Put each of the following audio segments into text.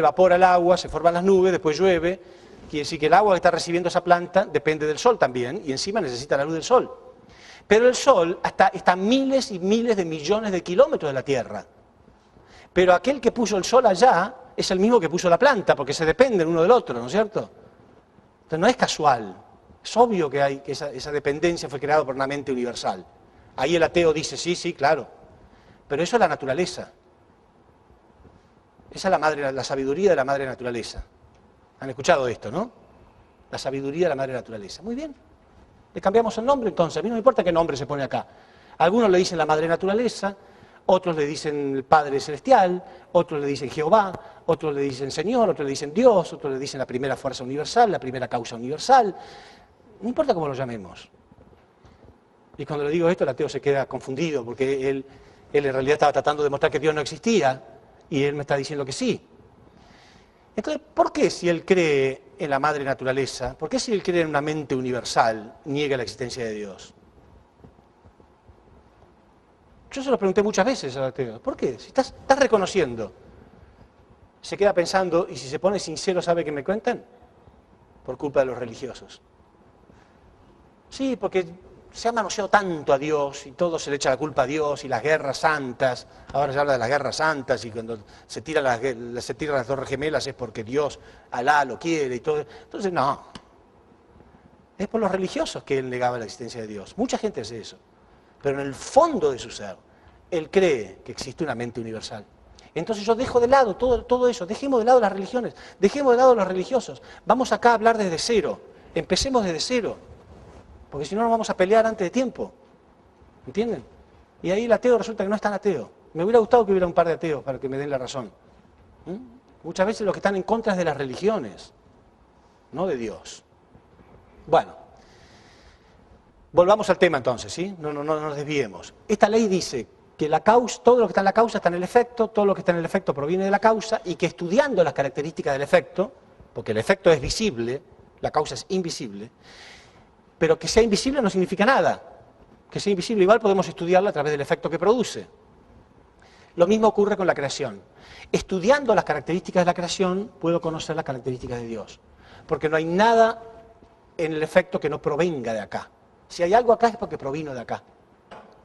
evapora el agua, se forman las nubes, después llueve. Quiere decir que el agua que está recibiendo esa planta depende del sol también, y encima necesita la luz del sol. Pero el sol está a miles y miles de millones de kilómetros de la Tierra. Pero aquel que puso el sol allá es el mismo que puso la planta, porque se dependen uno del otro, ¿no es cierto? Entonces no es casual. Es obvio que esa dependencia fue creada por una mente universal. Ahí el ateo dice, sí, sí, claro. Pero eso es la naturaleza. Esa es la sabiduría de la madre naturaleza. Han escuchado esto, ¿no? La sabiduría de la madre naturaleza. Muy bien. Le cambiamos el nombre entonces. A mí no me importa qué nombre se pone acá. Algunos le dicen la madre naturaleza, otros le dicen el Padre Celestial, otros le dicen Jehová, otros le dicen Señor, otros le dicen Dios, otros le dicen la primera fuerza universal, la primera causa universal. No importa cómo lo llamemos. Y cuando le digo esto, el ateo se queda confundido, porque él en realidad estaba tratando de demostrar que Dios no existía, y él me está diciendo que sí. Entonces, ¿por qué si él cree en la madre naturaleza, por qué si él cree en una mente universal, niega la existencia de Dios? Yo se lo pregunté muchas veces al ateo. ¿Por qué? Si estás reconociendo. Se queda pensando, y si se pone sincero, ¿sabe qué me cuentan? Por culpa de los religiosos. Sí, porque se ha manoseado tanto a Dios y todo se le echa la culpa a Dios y las guerras santas. Ahora se habla de las guerras santas y cuando se tiran las Torres Gemelas es porque Dios, Alá, lo quiere y todo. Entonces, no. Es por los religiosos que él negaba la existencia de Dios. Mucha gente hace eso. Pero en el fondo de su ser, él cree que existe una mente universal. Entonces yo dejo de lado todo eso, dejemos de lado las religiones, dejemos de lado los religiosos. Vamos acá a hablar desde cero, empecemos desde cero. Porque si no nos vamos a pelear antes de tiempo. ¿Entienden? Y ahí el ateo resulta que no es tan ateo. Me hubiera gustado que hubiera un par de ateos para que me den la razón. Muchas veces los que están en contra es de las religiones, no de Dios. Bueno, volvamos al tema entonces, ¿sí? No nos desviemos. Esta ley dice que la causa, todo lo que está en la causa está en el efecto, todo lo que está en el efecto proviene de la causa, y que estudiando las características del efecto, porque el efecto es visible, la causa es invisible, pero que sea invisible no significa nada. Que sea invisible igual podemos estudiarla a través del efecto que produce. Lo mismo ocurre con la creación. Estudiando las características de la creación puedo conocer las características de Dios. Porque no hay nada en el efecto que no provenga de acá. Si hay algo acá es porque provino de acá.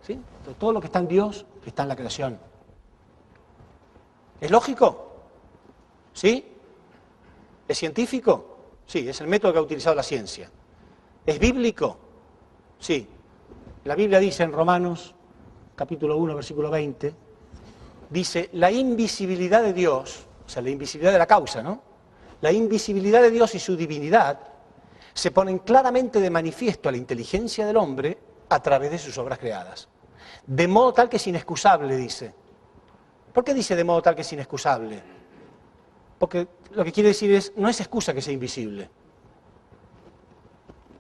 ¿Sí? Entonces, todo lo que está en Dios está en la creación. ¿Es lógico? ¿Sí? ¿Es científico? Sí, es el método que ha utilizado la ciencia. ¿Es bíblico? Sí. La Biblia dice en Romanos, capítulo 1, versículo 20, dice, la invisibilidad de Dios, o sea, la invisibilidad de la causa, ¿no? La invisibilidad de Dios y su divinidad se ponen claramente de manifiesto a la inteligencia del hombre a través de sus obras creadas. De modo tal que es inexcusable, dice. ¿Por qué dice de modo tal que es inexcusable? Porque lo que quiere decir es, no es excusa que sea invisible.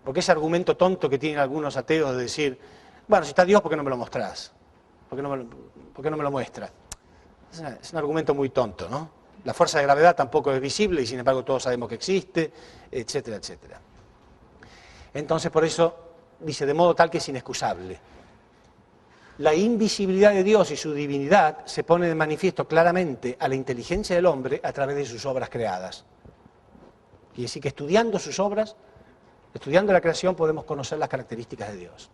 Porque ese argumento tonto que tienen algunos ateos de decir, bueno, si está Dios, ¿por qué no me lo mostrás? ¿Por qué no me lo muestras? Es un argumento muy tonto, ¿no? La fuerza de gravedad tampoco es visible y sin embargo todos sabemos que existe, etcétera, etcétera. Entonces por eso dice, de modo tal que es inexcusable. La invisibilidad de Dios y su divinidad se pone de manifiesto claramente a la inteligencia del hombre a través de sus obras creadas. Quiere decir que estudiando sus obras, estudiando la creación podemos conocer las características de Dios.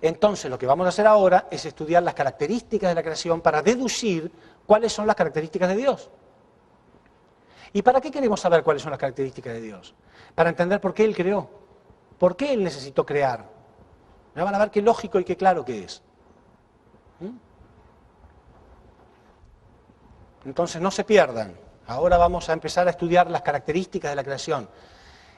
Entonces lo que vamos a hacer ahora es estudiar las características de la creación para deducir cuáles son las características de Dios. ¿Y para qué queremos saber cuáles son las características de Dios? Para entender por qué Él creó, por qué Él necesitó crear. Ya van a ver qué lógico y qué claro que es. Entonces no se pierdan. Ahora vamos a empezar a estudiar las características de la creación.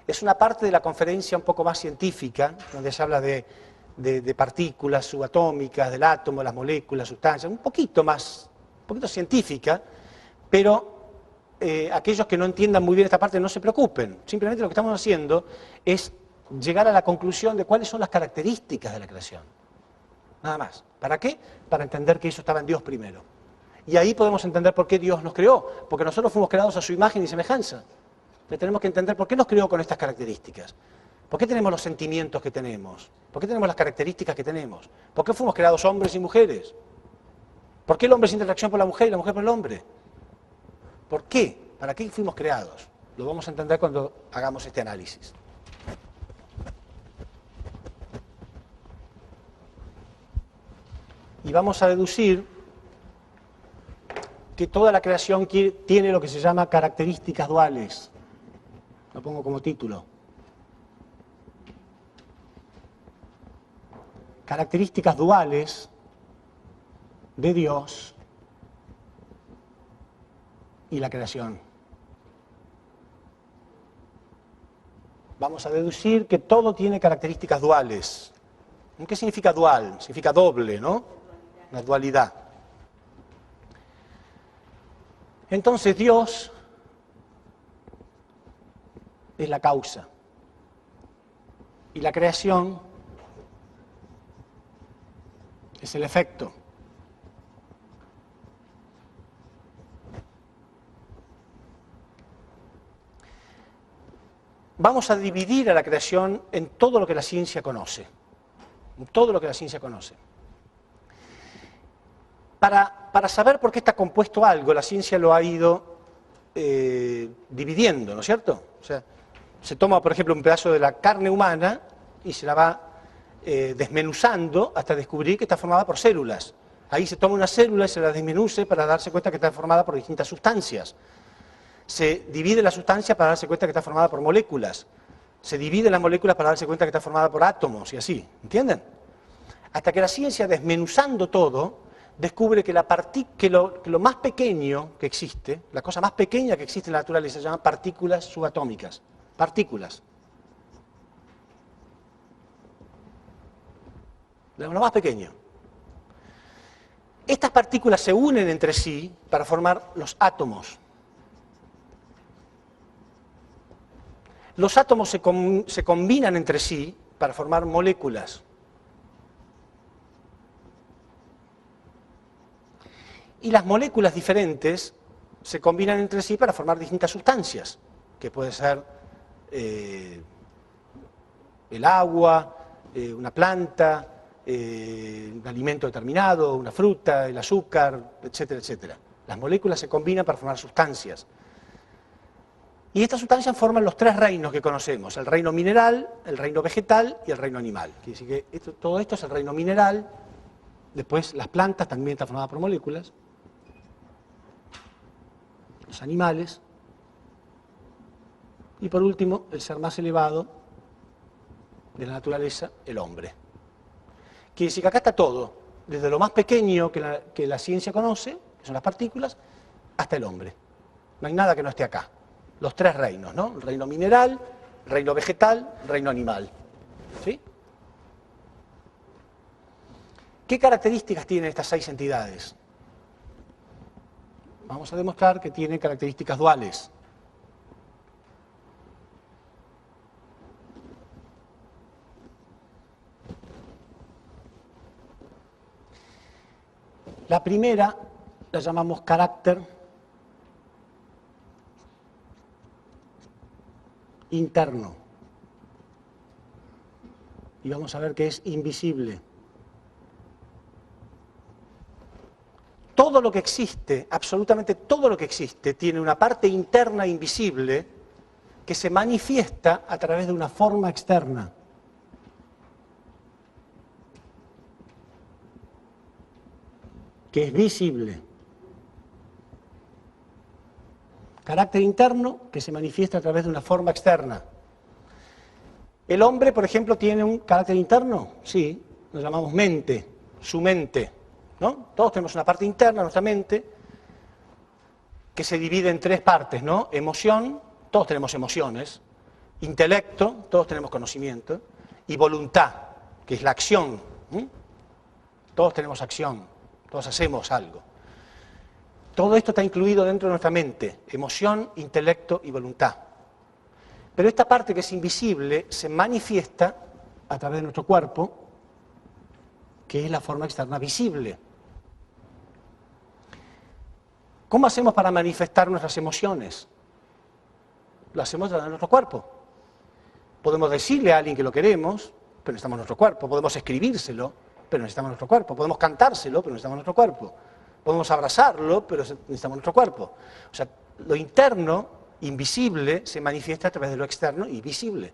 Es una parte de la conferencia un poco más científica, donde se habla de partículas subatómicas, del átomo, las moléculas, sustancias, un poquito científica, pero aquellos que no entiendan muy bien esta parte no se preocupen. Simplemente lo que estamos haciendo es llegar a la conclusión de cuáles son las características de la creación. Nada más. ¿Para qué? Para entender que eso estaba en Dios primero. Y ahí podemos entender por qué Dios nos creó, porque nosotros fuimos creados a su imagen y semejanza. Entonces tenemos que entender por qué nos creó con estas características. ¿Por qué tenemos los sentimientos que tenemos? ¿Por qué tenemos las características que tenemos? ¿Por qué fuimos creados hombres y mujeres? ¿Por qué el hombre siente atracción por la mujer y la mujer por el hombre? ¿Por qué? ¿Para qué fuimos creados? Lo vamos a entender cuando hagamos este análisis. Y vamos a deducir que toda la creación tiene lo que se llama características duales. Lo pongo como título. Características duales de Dios y la creación. Vamos a deducir que todo tiene características duales. ¿Qué significa dual? Significa doble, ¿no? Una dualidad. Entonces Dios es la causa y la creación es el efecto. Vamos a dividir a la creación en todo lo que la ciencia conoce. En todo lo que la ciencia conoce. Para saber por qué está compuesto algo, la ciencia lo ha ido dividiendo, ¿no es cierto? O sea, se toma, por ejemplo, un pedazo de la carne humana y se la va desmenuzando hasta descubrir que está formada por células. Ahí se toma una célula y se la desmenuce para darse cuenta que está formada por distintas sustancias. Se divide la sustancia para darse cuenta que está formada por moléculas. Se divide las moléculas para darse cuenta que está formada por átomos y así, ¿entienden? Hasta que la ciencia, desmenuzando todo, descubre que lo más pequeño que existe, la cosa más pequeña que existe en la naturaleza, se llama partículas subatómicas. Partículas. Lo más pequeño. Estas partículas se unen entre sí para formar los átomos. Los átomos se combinan entre sí para formar moléculas. Y las moléculas diferentes se combinan entre sí para formar distintas sustancias, que puede ser el agua, una planta, un alimento determinado, una fruta, el azúcar, etcétera, etcétera. Las moléculas se combinan para formar sustancias. Y estas sustancias forman los tres reinos que conocemos, el reino mineral, el reino vegetal y el reino animal. Quiere decir que todo esto es el reino mineral, después las plantas también están formadas por moléculas, los animales, y por último, el ser más elevado de la naturaleza, el hombre. Quiere decir que acá está todo, desde lo más pequeño que la ciencia conoce, que son las partículas, hasta el hombre. No hay nada que no esté acá. Los tres reinos, ¿no? El reino mineral, el reino vegetal, el reino animal. ¿Sí? ¿Qué características tienen estas 6 entidades? Vamos a demostrar que tienen características duales. La primera la llamamos carácter interno. Y vamos a ver que es invisible. Todo lo que existe, absolutamente todo lo que existe, tiene una parte interna invisible que se manifiesta a través de una forma externa. Que es visible. Carácter interno que se manifiesta a través de una forma externa. ¿El hombre, por ejemplo, tiene un carácter interno? Sí, lo llamamos mente, su mente, ¿no? Todos tenemos una parte interna, nuestra mente, que se divide en 3 partes, ¿no? Emoción, todos tenemos emociones, intelecto, todos tenemos conocimiento, y voluntad, que es la acción. Todos tenemos acción, todos hacemos algo. Todo esto está incluido dentro de nuestra mente, emoción, intelecto y voluntad. Pero esta parte que es invisible se manifiesta a través de nuestro cuerpo, que es la forma externa visible. ¿Cómo hacemos para manifestar nuestras emociones? Lo hacemos a través de nuestro cuerpo. Podemos decirle a alguien que lo queremos, pero necesitamos nuestro cuerpo. Podemos escribírselo, pero necesitamos nuestro cuerpo. Podemos cantárselo, pero necesitamos nuestro cuerpo. Podemos abrazarlo, pero necesitamos nuestro cuerpo. O sea, lo interno, invisible, se manifiesta a través de lo externo y visible.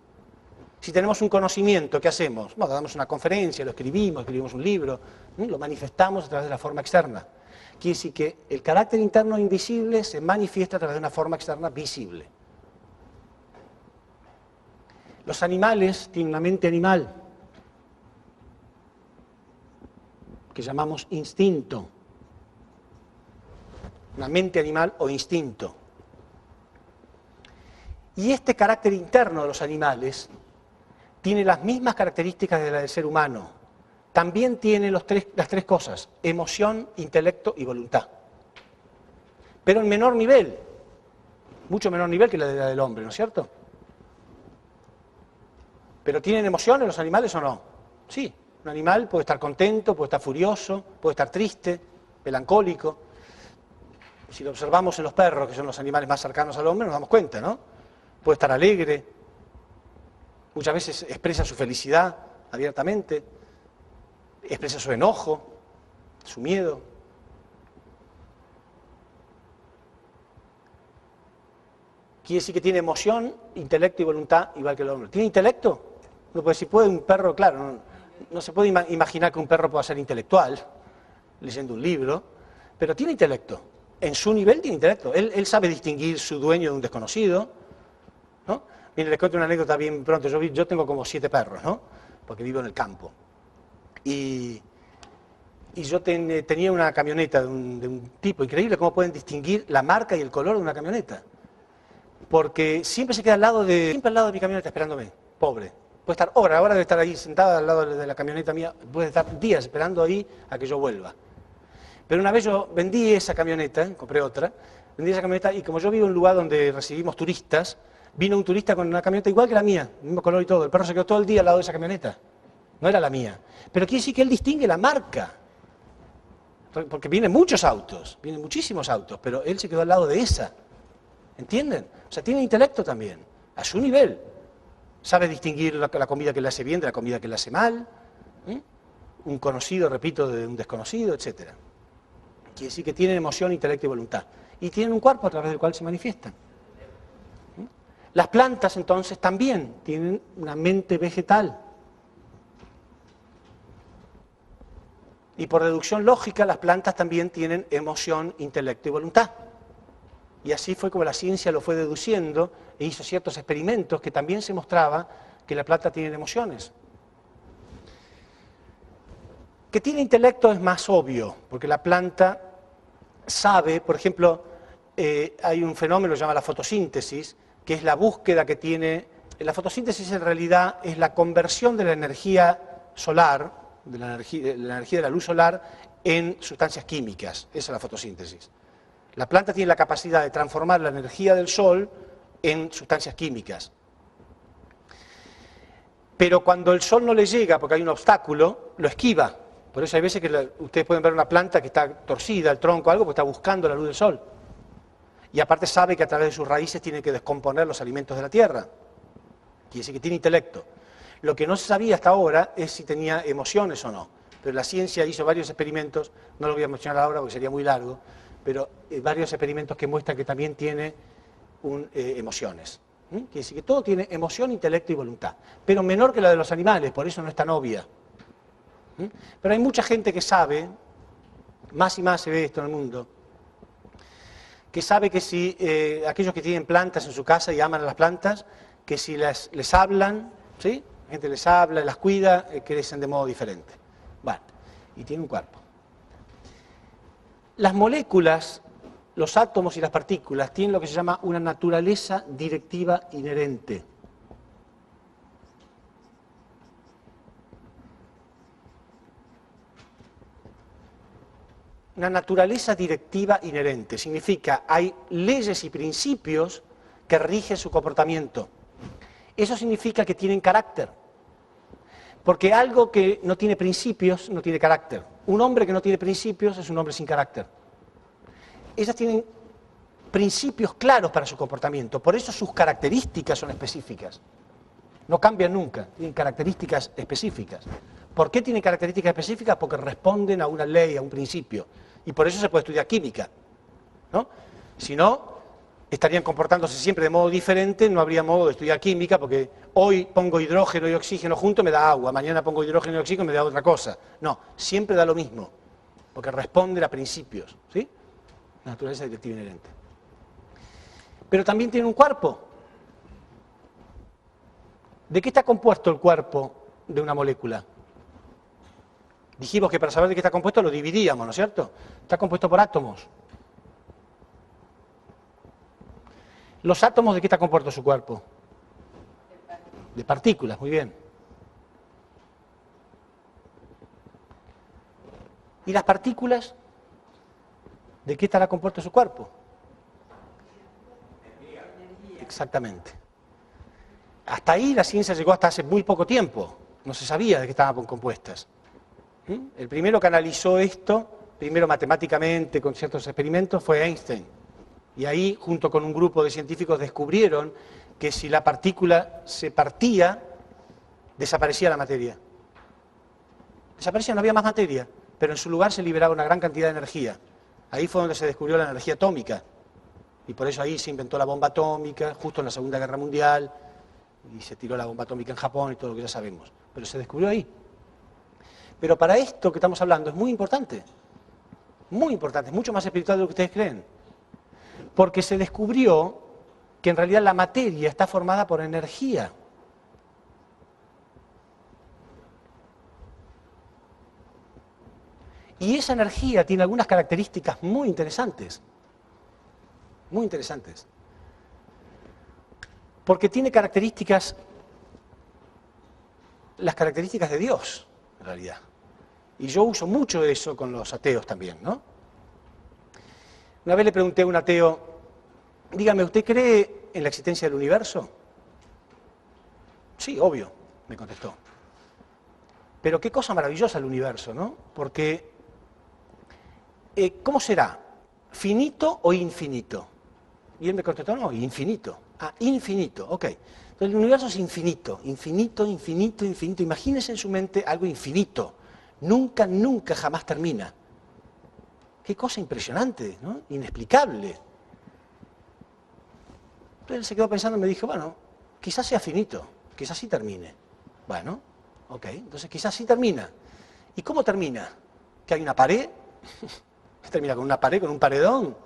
Si tenemos un conocimiento, ¿qué hacemos? Bueno, damos una conferencia, lo escribimos un libro, lo manifestamos a través de la forma externa. Quiere decir que el carácter interno invisible se manifiesta a través de una forma externa visible. Los animales tienen una mente animal, que llamamos instinto. Una mente animal o instinto. Y este carácter interno de los animales tiene las mismas características de la del ser humano. También tiene las tres cosas: emoción, intelecto y voluntad. Pero en menor nivel, mucho menor nivel que la del hombre, ¿no es cierto? ¿Pero tienen emociones los animales o no? Sí, un animal puede estar contento, puede estar furioso, puede estar triste, melancólico. Si lo observamos en los perros, que son los animales más cercanos al hombre, nos damos cuenta, ¿no? Puede estar alegre, muchas veces expresa su felicidad abiertamente, expresa su enojo, su miedo. Quiere decir que tiene emoción, intelecto y voluntad igual que el hombre. ¿Tiene intelecto? Uno puede decir, ¿puede un perro? Claro, no se puede imaginar que un perro pueda ser intelectual, leyendo un libro, pero tiene intelecto. En su nivel tiene intelecto. Él sabe distinguir su dueño de un desconocido, ¿no? Mire, les cuento una anécdota bien pronto. Yo tengo como 7 perros, ¿no? Porque vivo en el campo. Y yo tenía una camioneta de un tipo increíble. ¿Cómo pueden distinguir la marca y el color de una camioneta? Porque siempre se queda al lado de mi camioneta esperándome, pobre. Puede estar horas, ahora debe estar ahí sentada al lado de la camioneta mía, puede estar días esperando ahí a que yo vuelva. Pero una vez yo vendí esa camioneta, compré otra, vendí esa camioneta y como yo vivo en un lugar donde recibimos turistas, vino un turista con una camioneta igual que la mía, mismo color y todo. El perro se quedó todo el día al lado de esa camioneta. No era la mía. Pero quiere decir que él distingue la marca. Porque vienen muchos autos, vienen muchísimos autos, pero él se quedó al lado de esa. ¿Entienden? O sea, tiene intelecto también, a su nivel. Sabe distinguir la comida que le hace bien de la comida que le hace mal. Un conocido, repito, de un desconocido, etc. Quiere decir que tienen emoción, intelecto y voluntad. Y tienen un cuerpo a través del cual se manifiestan. Las plantas, entonces, también tienen una mente vegetal. Y por deducción lógica, las plantas también tienen emoción, intelecto y voluntad. Y así fue como la ciencia lo fue deduciendo e hizo ciertos experimentos que también se mostraba que la planta tiene emociones. Que tiene intelecto es más obvio, porque la planta sabe, por ejemplo, hay un fenómeno que se llama la fotosíntesis, que es la búsqueda que tiene. La fotosíntesis en realidad es la conversión de la energía solar, de la energía de la luz solar, en sustancias químicas. Esa es la fotosíntesis. La planta tiene la capacidad de transformar la energía del sol en sustancias químicas. Pero cuando el sol no le llega, porque hay un obstáculo, lo esquiva. Por eso hay veces que ustedes pueden ver una planta que está torcida, el tronco, algo, porque está buscando la luz del sol. Y aparte sabe que a través de sus raíces tiene que descomponer los alimentos de la tierra. Quiere decir que tiene intelecto. Lo que no se sabía hasta ahora es si tenía emociones o no. Pero la ciencia hizo varios experimentos, no lo voy a mencionar ahora porque sería muy largo, pero varios experimentos que muestran que también tiene emociones. Quiere decir que todo tiene emoción, intelecto y voluntad, pero menor que la de los animales, por eso no es tan obvia. Pero hay mucha gente que sabe, más y más se ve esto en el mundo, que sabe que si aquellos que tienen plantas en su casa y aman a las plantas, que si les hablan, ¿sí? La gente les habla, las cuida, crecen de modo diferente. Bueno, y tiene un cuerpo. Las moléculas, los átomos y las partículas tienen lo que se llama una naturaleza directiva inherente. Una naturaleza directiva inherente significa hay leyes y principios que rigen su comportamiento. Eso significa que tienen carácter. Porque algo que no tiene principios no tiene carácter. Un hombre que no tiene principios es un hombre sin carácter. Ellas tienen principios claros para su comportamiento, por eso sus características son específicas. No cambian nunca, tienen características específicas. ¿Por qué tienen características específicas? Porque responden a una ley, a un principio. Y por eso se puede estudiar química, ¿no? Si no, estarían comportándose siempre de modo diferente, no habría modo de estudiar química, porque hoy pongo hidrógeno y oxígeno junto, me da agua, mañana pongo hidrógeno y oxígeno, me da otra cosa. No, siempre da lo mismo, porque responden a principios, ¿sí? La naturaleza directiva inherente. Pero también tiene un cuerpo. ¿De qué está compuesto el cuerpo de una molécula? Dijimos que para saber de qué está compuesto lo dividíamos, ¿no es cierto? Está compuesto por átomos. ¿Los átomos de qué está compuesto su cuerpo? De partículas, muy bien. ¿Y las partículas? ¿De qué estará compuesto su cuerpo? Exactamente. Hasta ahí la ciencia llegó hasta hace muy poco tiempo. No se sabía de qué estaban compuestas. El primero que analizó esto, primero matemáticamente, con ciertos experimentos, fue Einstein. Y ahí, junto con un grupo de científicos, descubrieron que si la partícula se partía, desaparecía la materia. Desaparecía, no había más materia, pero en su lugar se liberaba una gran cantidad de energía. Ahí fue donde se descubrió la energía atómica. Y por eso ahí se inventó la bomba atómica, justo en la Segunda Guerra Mundial, y se tiró la bomba atómica en Japón y todo lo que ya sabemos. Pero se descubrió ahí. Pero para esto que estamos hablando es muy importante, mucho más espiritual de lo que ustedes creen. Porque se descubrió que en realidad la materia está formada por energía. Y esa energía tiene algunas características muy interesantes. Muy interesantes. Porque tiene características, las características de Dios, en realidad. Y yo uso mucho eso con los ateos también, ¿no? Una vez le pregunté a un ateo, dígame, ¿usted cree en la existencia del universo? Sí, obvio, me contestó. Pero qué cosa maravillosa el universo, ¿no? Porque, ¿cómo será? ¿Finito o infinito? Y él me contestó, no, infinito. Ah, infinito, ok. Entonces el universo es infinito, infinito, infinito, infinito. Imagínese en su mente algo infinito. Nunca, nunca, jamás termina. Qué cosa impresionante, ¿no? Inexplicable. Entonces él se quedó pensando y me dijo, bueno, quizás sea finito, quizás sí termine. Bueno, ok, entonces quizás sí termina. ¿Y cómo termina? ¿Que hay una pared? ¿Termina con una pared, con un paredón?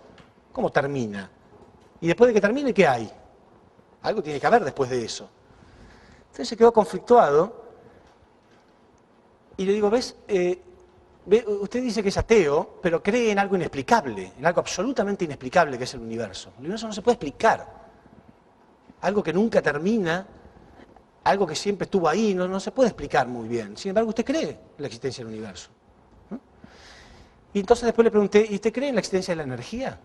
¿Cómo termina? Y después de que termine, ¿qué hay? Algo tiene que haber después de eso. Entonces se quedó conflictuado y le digo, ¿ves? Usted dice que es ateo, pero cree en algo inexplicable, en algo absolutamente inexplicable que es el universo. El universo no se puede explicar. Algo que nunca termina, algo que siempre estuvo ahí, no se puede explicar muy bien. Sin embargo, usted cree en la existencia del universo. ¿No? Y entonces después le pregunté, ¿y usted cree en la existencia de la energía?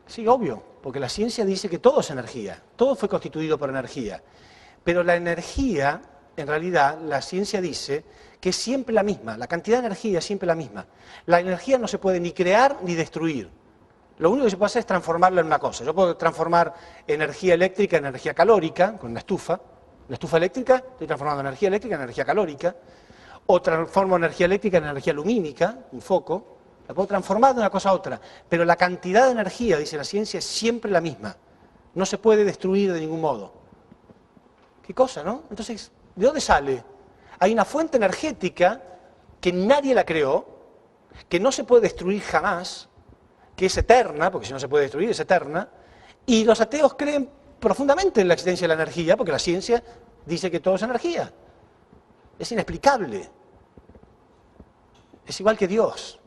Sí, obvio, porque la ciencia dice que todo es energía, todo fue constituido por energía. Pero la energía, en realidad, la ciencia dice que es siempre la misma, la cantidad de energía es siempre la misma. La energía no se puede ni crear ni destruir. Lo único que se puede hacer es transformarla en una cosa. Yo puedo transformar energía eléctrica en energía calórica, con una estufa. La estufa eléctrica, estoy transformando energía eléctrica en energía calórica. O transformo energía eléctrica en energía lumínica, un foco. La puedo transformar de una cosa a otra, pero la cantidad de energía, dice la ciencia, es siempre la misma. No se puede destruir de ningún modo. ¿Qué cosa, no? Entonces, ¿de dónde sale? Hay una fuente energética que nadie la creó, que no se puede destruir jamás, que es eterna, porque si no se puede destruir, es eterna, y los ateos creen profundamente en la existencia de la energía, porque la ciencia dice que todo es energía. Es inexplicable. Es igual que Dios.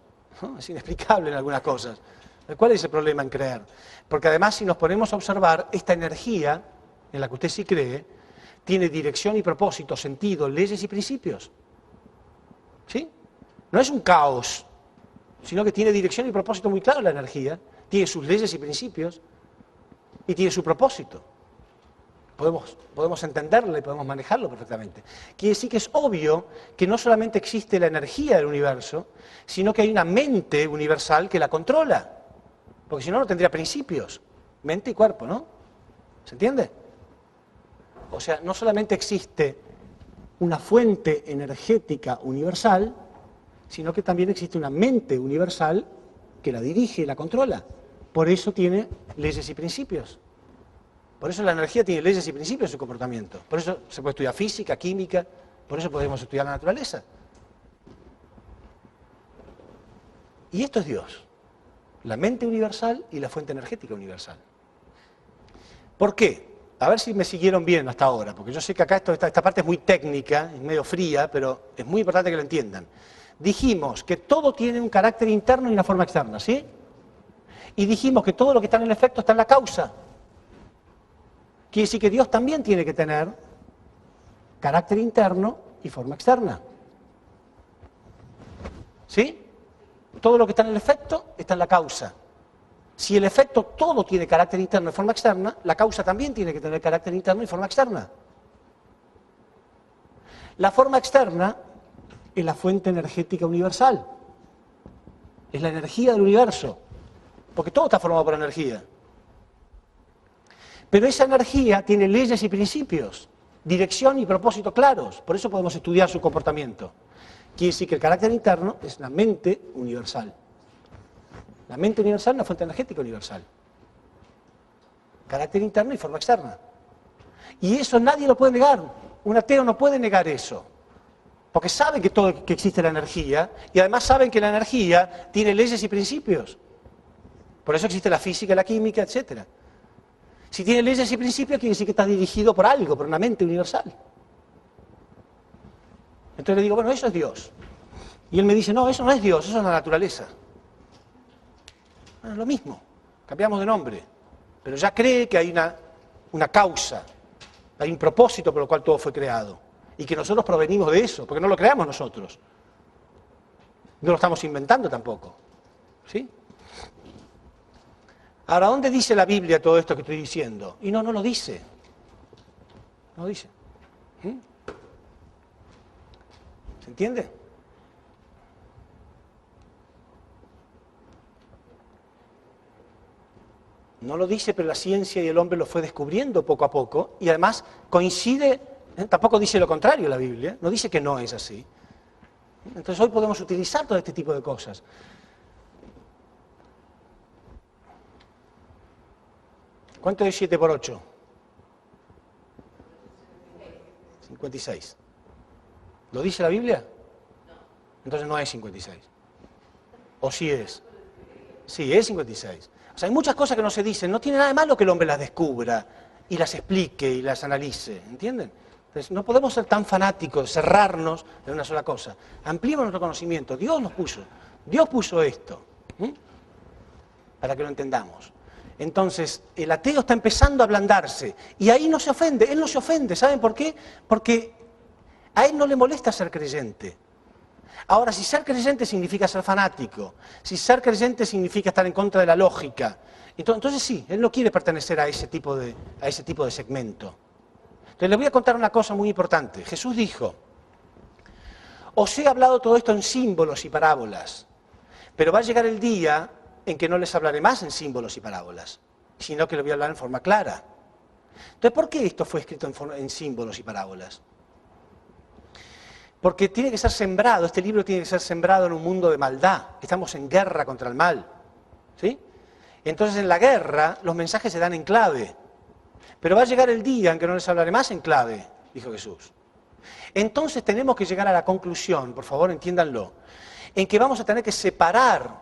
¿No? Es inexplicable en algunas cosas. ¿Cuál es el problema en creer? Porque además, si nos ponemos a observar, esta energía, en la que usted sí cree, tiene dirección y propósito, sentido, leyes y principios. ¿Sí? No es un caos, sino que tiene dirección y propósito muy claro la energía, tiene sus leyes y principios, y tiene su propósito. Podemos entenderlo y podemos manejarlo perfectamente. Quiere decir que es obvio que no solamente existe la energía del universo, sino que hay una mente universal que la controla. Porque si no, no tendría principios. Mente y cuerpo, ¿no? ¿Se entiende? O sea, no solamente existe una fuente energética universal, sino que también existe una mente universal que la dirige y la controla. Por eso tiene leyes y principios. Por eso la energía tiene leyes y principios en su comportamiento. Por eso se puede estudiar física, química, por eso podemos estudiar la naturaleza. Y esto es Dios, la mente universal y la fuente energética universal. ¿Por qué? A ver si me siguieron bien hasta ahora, porque yo sé que acá esta parte es muy técnica, es medio fría, pero es muy importante que lo entiendan. Dijimos que todo tiene un carácter interno y una forma externa, ¿sí? Y dijimos que todo lo que está en el efecto está en la causa. Quiere decir que Dios también tiene que tener carácter interno y forma externa. ¿Sí? Todo lo que está en el efecto está en la causa. Si el efecto todo tiene carácter interno y forma externa, la causa también tiene que tener carácter interno y forma externa. La forma externa es la fuente energética universal. Es la energía del universo. Porque todo está formado por energía. Pero esa energía tiene leyes y principios, dirección y propósito claros. Por eso podemos estudiar su comportamiento. Quiere decir que el carácter interno es la mente universal. La mente universal es una fuente energética universal. Carácter interno y forma externa. Y eso nadie lo puede negar. Un ateo no puede negar eso. Porque sabe que existe la energía y además saben que la energía tiene leyes y principios. Por eso existe la física, la química, etc. Si tiene leyes y principios, quiere decir que está dirigido por algo, por una mente universal. Entonces le digo, bueno, eso es Dios. Y él me dice, no, eso no es Dios, eso es la naturaleza. Bueno, es lo mismo, cambiamos de nombre. Pero ya cree que hay una causa, hay un propósito por el cual todo fue creado. Y que nosotros provenimos de eso, porque no lo creamos nosotros. No lo estamos inventando tampoco. ¿Sí? Ahora, ¿dónde dice la Biblia todo esto que estoy diciendo? Y no lo dice. No lo dice. ¿Se entiende? No lo dice, pero la ciencia y el hombre lo fue descubriendo poco a poco, y además coincide, tampoco dice lo contrario la Biblia, no dice que no es así. Entonces hoy podemos utilizar todo este tipo de cosas. ¿Cuánto es 7 por 8? 56. ¿Lo dice la Biblia? Entonces no es 56. ¿O sí es? Sí, es 56. O sea, hay muchas cosas que no se dicen. No tiene nada de malo que el hombre las descubra y las explique y las analice. ¿Entienden? Entonces no podemos ser tan fanáticos, cerrarnos en una sola cosa. Ampliemos nuestro conocimiento. Dios nos puso. Dios puso esto. Para que lo entendamos. Entonces, el ateo está empezando a ablandarse. Y ahí no se ofende. Él no se ofende. ¿Saben por qué? Porque a él no le molesta ser creyente. Ahora, si ser creyente significa ser fanático, si ser creyente significa estar en contra de la lógica, entonces sí, él no quiere pertenecer a ese tipo de segmento. Entonces les voy a contar una cosa muy importante. Jesús dijo, os he hablado todo esto en símbolos y parábolas, pero va a llegar el día en que no les hablaré más en símbolos y parábolas, sino que les voy a hablar en forma clara. Entonces, ¿por qué esto fue escrito en símbolos y parábolas? Porque tiene que ser sembrado, este libro tiene que ser sembrado en un mundo de maldad. Estamos en guerra contra el mal. ¿Sí? Entonces en la guerra los mensajes se dan en clave. Pero va a llegar el día en que no les hablaré más en clave, dijo Jesús. Entonces tenemos que llegar a la conclusión, por favor entiéndanlo, en que vamos a tener que separar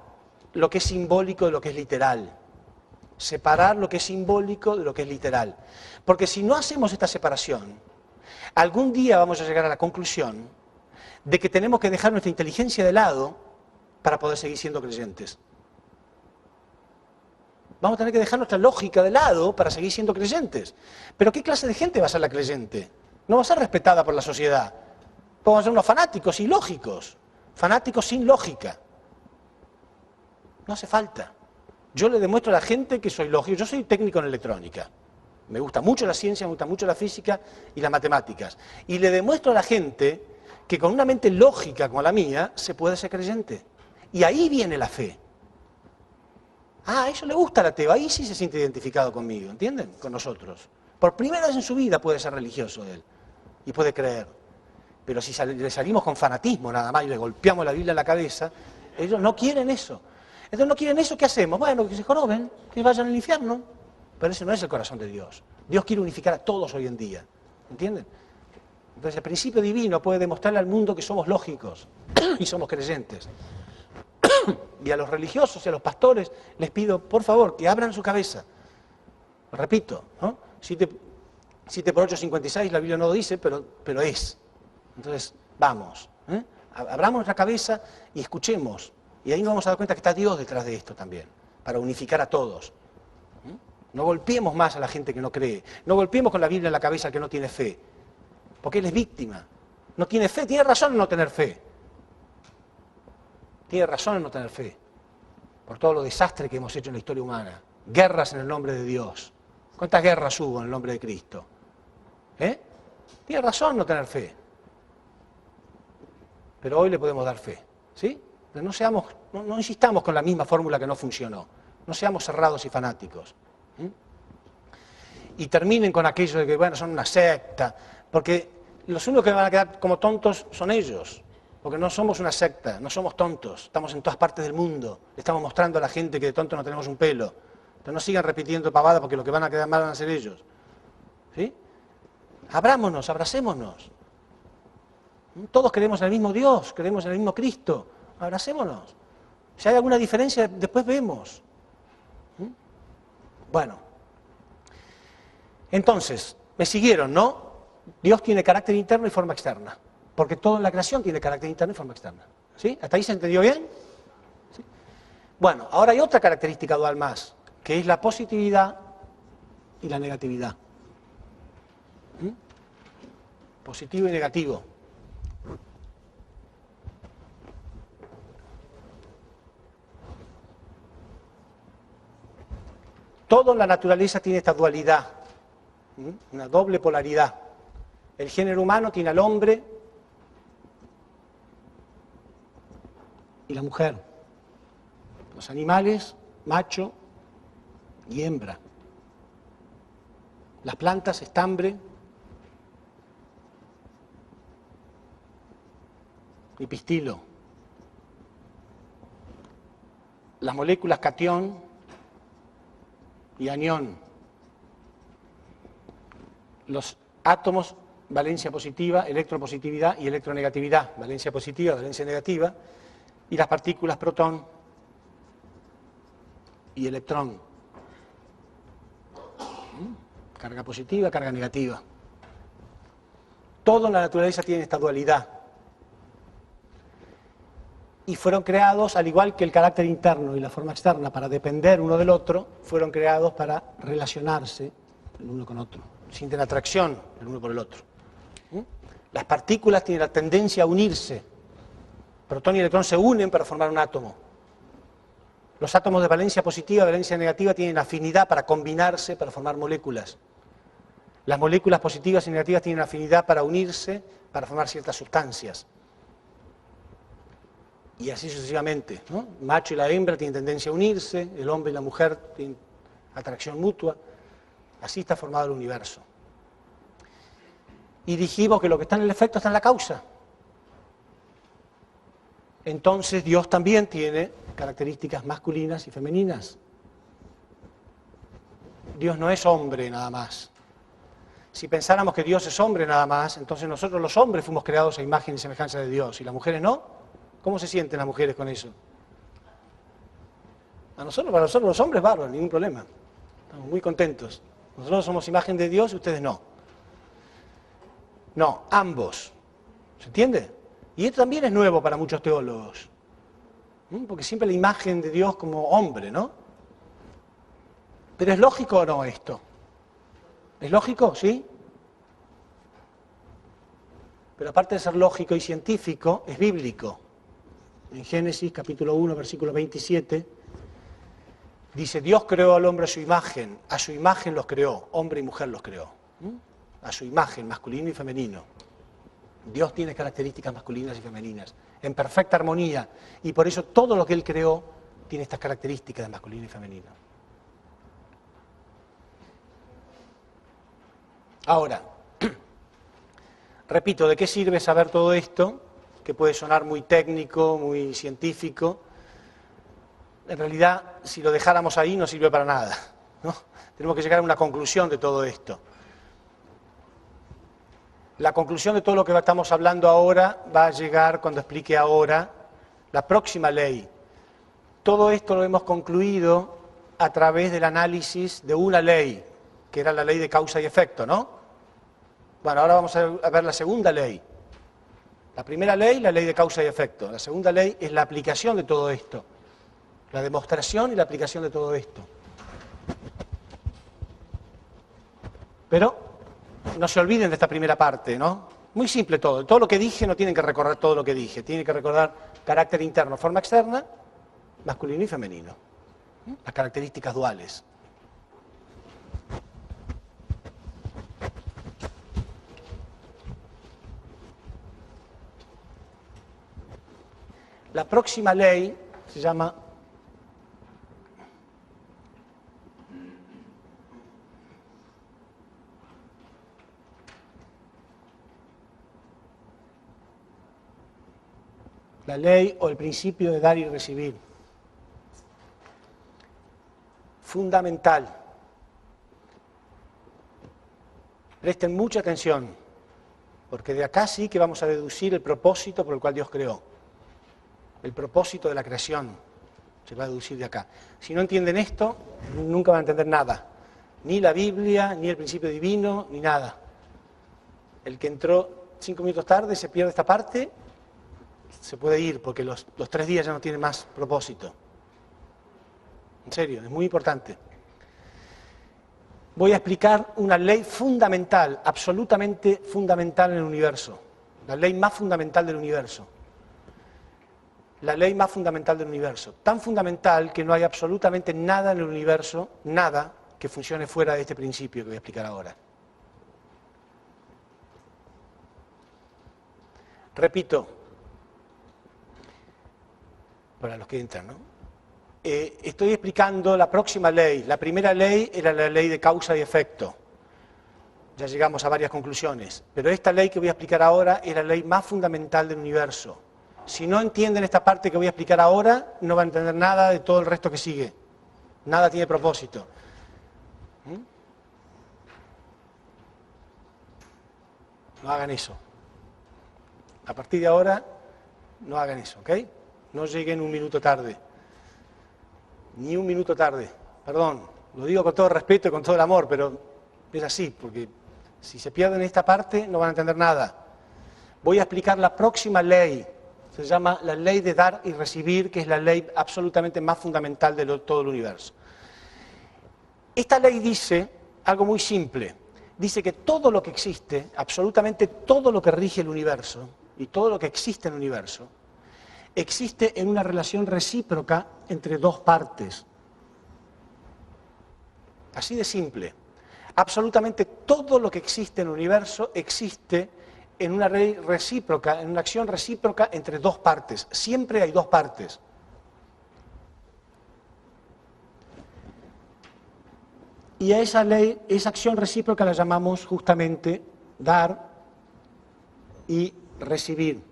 lo que es simbólico de lo que es literal. Separar lo que es simbólico de lo que es literal. Porque si no hacemos esta separación, algún día vamos a llegar a la conclusión de que tenemos que dejar nuestra inteligencia de lado para poder seguir siendo creyentes. Vamos a tener que dejar nuestra lógica de lado para seguir siendo creyentes. Pero ¿qué clase de gente va a ser la creyente? No va a ser respetada por la sociedad. Vamos a ser unos fanáticos ilógicos, fanáticos sin lógica. No hace falta. Yo le demuestro a la gente que soy lógico. Yo soy técnico en electrónica. Me gusta mucho la ciencia, me gusta mucho la física y las matemáticas. Y le demuestro a la gente que con una mente lógica como la mía se puede ser creyente. Y ahí viene la fe. Ah, a eso le gusta al ateo, ahí sí se siente identificado conmigo, ¿entienden? Con nosotros. Por primera vez en su vida puede ser religioso él y puede creer. Pero si le salimos con fanatismo nada más y le golpeamos la Biblia en la cabeza, ellos no quieren eso. Entonces no quieren eso, ¿qué hacemos? Bueno, que se joroben, que vayan al infierno. Pero ese no es el corazón de Dios. Dios quiere unificar a todos hoy en día. ¿Entienden? Entonces el principio divino puede demostrarle al mundo que somos lógicos y somos creyentes. Y a los religiosos y a los pastores les pido, por favor, que abran su cabeza. Repito, ¿no? 7 por 8, 56, la Biblia no lo dice, pero es. Entonces, vamos, abramos nuestra cabeza y escuchemos. Y ahí nos vamos a dar cuenta que está Dios detrás de esto también, para unificar a todos. No golpeemos más a la gente que no cree. No golpeemos con la Biblia en la cabeza al que no tiene fe. Porque él es víctima. No tiene fe, tiene razón en no tener fe. Tiene razón en no tener fe. Por todo lo desastre que hemos hecho en la historia humana. Guerras en el nombre de Dios. ¿Cuántas guerras hubo en el nombre de Cristo? Tiene razón en no tener fe. Pero hoy le podemos dar fe. ¿Sí? Pero no insistamos con la misma fórmula que no funcionó. No seamos cerrados y fanáticos. Y terminen con aquello de que, bueno, son una secta. Porque los únicos que van a quedar como tontos son ellos. Porque no somos una secta, no somos tontos. Estamos en todas partes del mundo. Le estamos mostrando a la gente que de tontos no tenemos un pelo. Entonces no sigan repitiendo pavadas porque los que van a quedar mal van a ser ellos. ¿Sí? Abrámonos, abracémonos. Todos creemos en el mismo Dios, creemos en el mismo Cristo. Abracémonos. Si hay alguna diferencia, después vemos. Bueno. Entonces, me siguieron, ¿no? Dios tiene carácter interno y forma externa. Porque todo en la creación tiene carácter interno y forma externa. ¿Sí? ¿Hasta ahí se entendió bien? ¿Sí? Bueno, ahora hay otra característica dual más, que es la positividad y la negatividad. Positivo y negativo. Todo en la naturaleza tiene esta dualidad, una doble polaridad. El género humano tiene al hombre y la mujer. Los animales, macho y hembra. Las plantas, estambre y pistilo. Las moléculas catión y anión. Los átomos, valencia positiva, electropositividad y electronegatividad. Valencia positiva, valencia negativa. Y las partículas protón y electrón. Carga positiva, carga negativa. Todo en la naturaleza tiene esta dualidad. Y fueron creados, al igual que el carácter interno y la forma externa, para depender uno del otro, fueron creados para relacionarse el uno con otro, sienten atracción el uno por el otro. Las partículas tienen la tendencia a unirse. Protón y electrón se unen para formar un átomo. Los átomos de valencia positiva y valencia negativa tienen afinidad para combinarse, para formar moléculas. Las moléculas positivas y negativas tienen afinidad para unirse, para formar ciertas sustancias. Y así sucesivamente, ¿no? El macho y la hembra tienen tendencia a unirse, el hombre y la mujer tienen atracción mutua. Así está formado el universo. Y dijimos que lo que está en el efecto está en la causa. Entonces Dios también tiene características masculinas y femeninas. Dios no es hombre nada más. Si pensáramos que Dios es hombre nada más, entonces nosotros los hombres fuimos creados a imagen y semejanza de Dios, y las mujeres no. ¿Cómo se sienten las mujeres con eso? Para nosotros los hombres, bárbaros, ningún problema. Estamos muy contentos. Nosotros somos imagen de Dios y ustedes no. No, ambos. ¿Se entiende? Y esto también es nuevo para muchos teólogos. Porque siempre la imagen de Dios como hombre, ¿no? Pero ¿es lógico o no esto? ¿Es lógico? ¿Sí? Pero aparte de ser lógico y científico, es bíblico. En Génesis, capítulo 1, versículo 27, dice, Dios creó al hombre a su imagen los creó, hombre y mujer los creó. A su imagen, masculino y femenino. Dios tiene características masculinas y femeninas, en perfecta armonía, y por eso todo lo que Él creó tiene estas características de masculino y femenino. Ahora, repito, ¿de qué sirve saber todo esto? Que puede sonar muy técnico, muy científico. en realidad, si lo dejáramos ahí, no sirve para nada, ¿no? Tenemos que llegar a una conclusión de todo esto. La conclusión de todo lo que estamos hablando ahora va a llegar cuando explique ahora la próxima ley. Todo esto lo hemos concluido a través del análisis de una ley, que era la ley de causa y efecto, ¿no? Bueno, ahora vamos a ver la segunda ley. La primera ley, la ley de causa y efecto. La segunda ley es la aplicación de todo esto. La demostración y la aplicación de todo esto. Pero no se olviden de esta primera parte, ¿no? Muy simple todo. Todo lo que dije no tienen que recordar todo lo que dije. Tienen que recordar carácter interno, forma externa, masculino y femenino. Las características duales. La próxima ley se llama la ley o el principio de dar y recibir. Fundamental. Presten mucha atención, porque de acá sí que vamos a deducir el propósito por el cual Dios creó. El propósito de la creación se va a deducir de acá. Si no entienden esto, nunca van a entender nada. Ni la Biblia, ni el principio divino, ni nada. El que entró 5 minutos tarde se pierde esta parte, se puede ir, porque los 3 días ya no tienen más propósito. En serio, es muy importante. Voy a explicar una ley fundamental, absolutamente fundamental en el universo. La ley más fundamental del universo. La ley más fundamental del universo. Tan fundamental que no hay absolutamente nada en el universo, nada, que funcione fuera de este principio que voy a explicar ahora. Repito, para los que entran, ¿no? Estoy explicando la próxima ley. La primera ley era la ley de causa y efecto. Ya llegamos a varias conclusiones. Pero esta ley que voy a explicar ahora es la ley más fundamental del universo. Si no entienden esta parte que voy a explicar ahora, no van a entender nada de todo el resto que sigue. Nada tiene propósito. No hagan eso. A partir de ahora, no hagan eso, ¿ok? No lleguen 1 minuto tarde. Ni 1 minuto tarde. Perdón, lo digo con todo respeto y con todo el amor, pero es así, porque si se pierden esta parte, no van a entender nada. Voy a explicar la próxima ley. Se llama la ley de dar y recibir, que es la ley absolutamente más fundamental de todo el universo. Esta ley dice algo muy simple. Dice que todo lo que existe, absolutamente todo lo que rige el universo, y todo lo que existe en el universo, existe en una relación recíproca entre 2 partes. Así de simple. Absolutamente todo lo que existe en el universo existe en una ley recíproca, en una acción recíproca entre 2 partes. Siempre hay 2 partes. Y a esa ley, esa acción recíproca la llamamos justamente dar y recibir.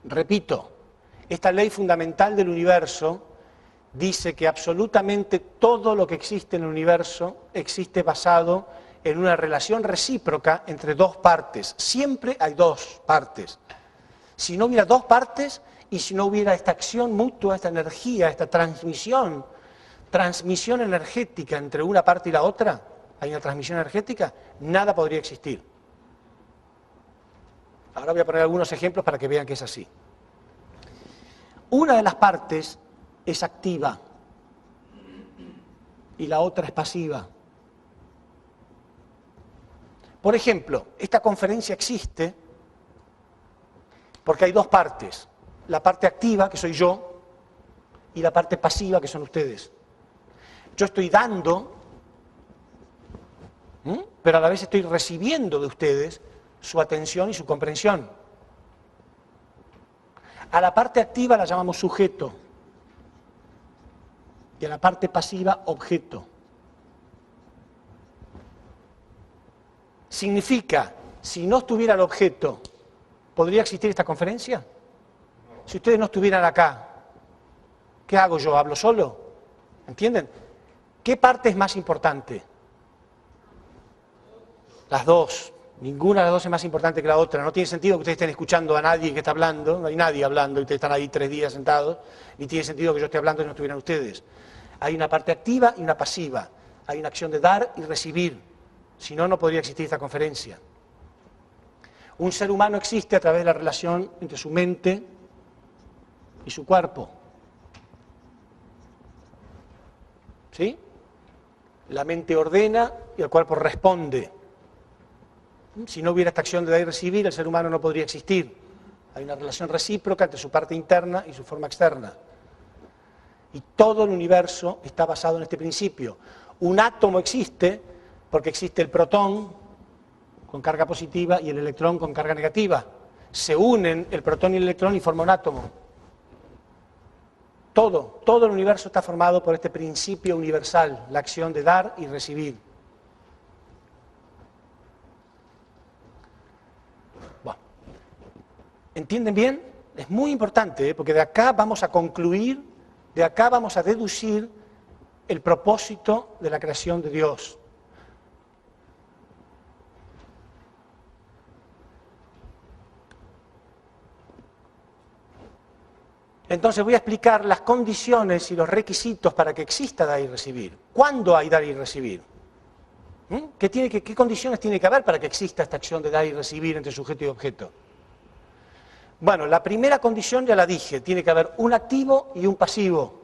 Repito, esta ley fundamental del universo dice que absolutamente todo lo que existe en el universo existe basado en una relación recíproca entre 2 partes. Siempre hay 2 partes. Si no hubiera 2 partes y si no hubiera esta acción mutua, esta energía, esta transmisión energética entre una parte y la otra, hay una transmisión energética, nada podría existir. Ahora voy a poner algunos ejemplos para que vean que es así. Una de las partes es activa y la otra es pasiva. Por ejemplo, esta conferencia existe porque hay 2 partes. La parte activa, que soy yo, y la parte pasiva, que son ustedes. Yo estoy dando, pero a la vez estoy recibiendo de ustedes su atención y su comprensión. A la parte activa la llamamos sujeto y a la parte pasiva objeto. Significa, si no estuviera el objeto, ¿podría existir esta conferencia? si ustedes no estuvieran acá, ¿qué hago yo? ¿Hablo solo? ¿Entienden? ¿Qué parte es más importante? Las dos. Ninguna de las dos es más importante que la otra. No tiene sentido que ustedes estén escuchando a nadie que está hablando, no hay nadie hablando y ustedes están ahí 3 días sentados, ni tiene sentido que yo esté hablando y no estuvieran ustedes. Hay una parte activa y una pasiva. Hay una acción de dar y recibir. Si no, no podría existir esta conferencia. Un ser humano existe a través de la relación entre su mente y su cuerpo. ¿Sí? La mente ordena y el cuerpo responde. Si no hubiera esta acción de dar y recibir, el ser humano no podría existir. Hay una relación recíproca entre su parte interna y su forma externa. Y todo el universo está basado en este principio. Un átomo existe porque existe el protón con carga positiva y el electrón con carga negativa. Se unen el protón y el electrón y forman un átomo. Todo el universo está formado por este principio universal, la acción de dar y recibir. Bueno, ¿entienden bien? Es muy importante, porque de acá vamos a concluir, de acá vamos a deducir el propósito de la creación de Dios. Entonces voy a explicar las condiciones y los requisitos para que exista dar y recibir. ¿Cuándo hay dar y recibir? ¿Qué condiciones tiene que haber para que exista esta acción de dar y recibir entre sujeto y objeto? Bueno, la primera condición ya la dije, tiene que haber un activo y un pasivo,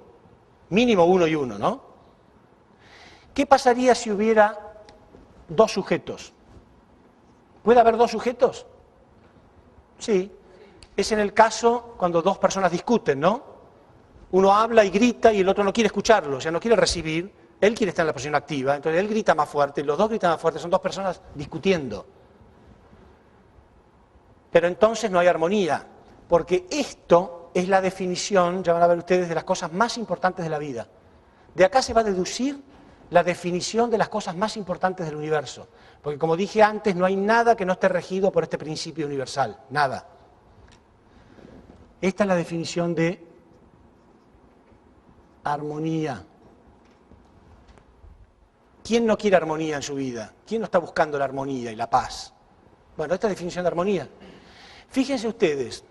mínimo uno y uno, ¿no? ¿Qué pasaría si hubiera dos sujetos? ¿Puede haber dos sujetos? Sí. Es en el caso cuando dos personas discuten, ¿no? Uno habla y grita y el otro no quiere escucharlo, o sea, no quiere recibir, él quiere estar en la posición activa, entonces él grita más fuerte, los dos gritan más fuerte, son dos personas discutiendo. Pero entonces no hay armonía, porque esto es la definición, ya van a ver ustedes, de las cosas más importantes de la vida. De acá se va a deducir la definición de las cosas más importantes del universo, porque como dije antes, no hay nada que no esté regido por este principio universal, nada. Esta es la definición de armonía. ¿Quién no quiere armonía en su vida? ¿Quién no está buscando la armonía y la paz? Bueno, esta es la definición de armonía. Fíjense ustedes,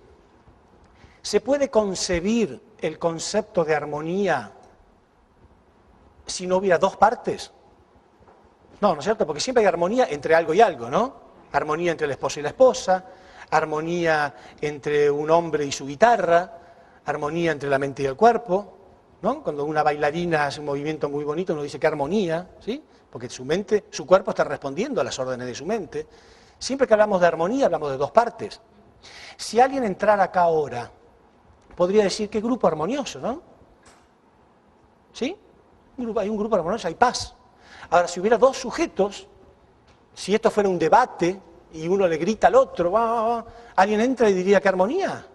¿se puede concebir el concepto de armonía si no hubiera dos partes? No, ¿no es cierto? Porque siempre hay armonía entre algo y algo, ¿no? Armonía entre el esposo y la esposa, armonía entre un hombre y su guitarra, armonía entre la mente y el cuerpo, ¿no? Cuando una bailarina hace un movimiento muy bonito, uno dice que armonía, ¿sí? Porque su mente, su cuerpo está respondiendo a las órdenes de su mente. Siempre que hablamos de armonía, hablamos de dos partes. Si alguien entrara acá ahora, podría decir qué grupo armonioso, ¿no? ¿Sí? Hay un grupo armonioso, hay paz. Ahora, si hubiera dos sujetos, si esto fuera un debate y uno le grita al otro, alguien entra y diría, ¿qué armonía?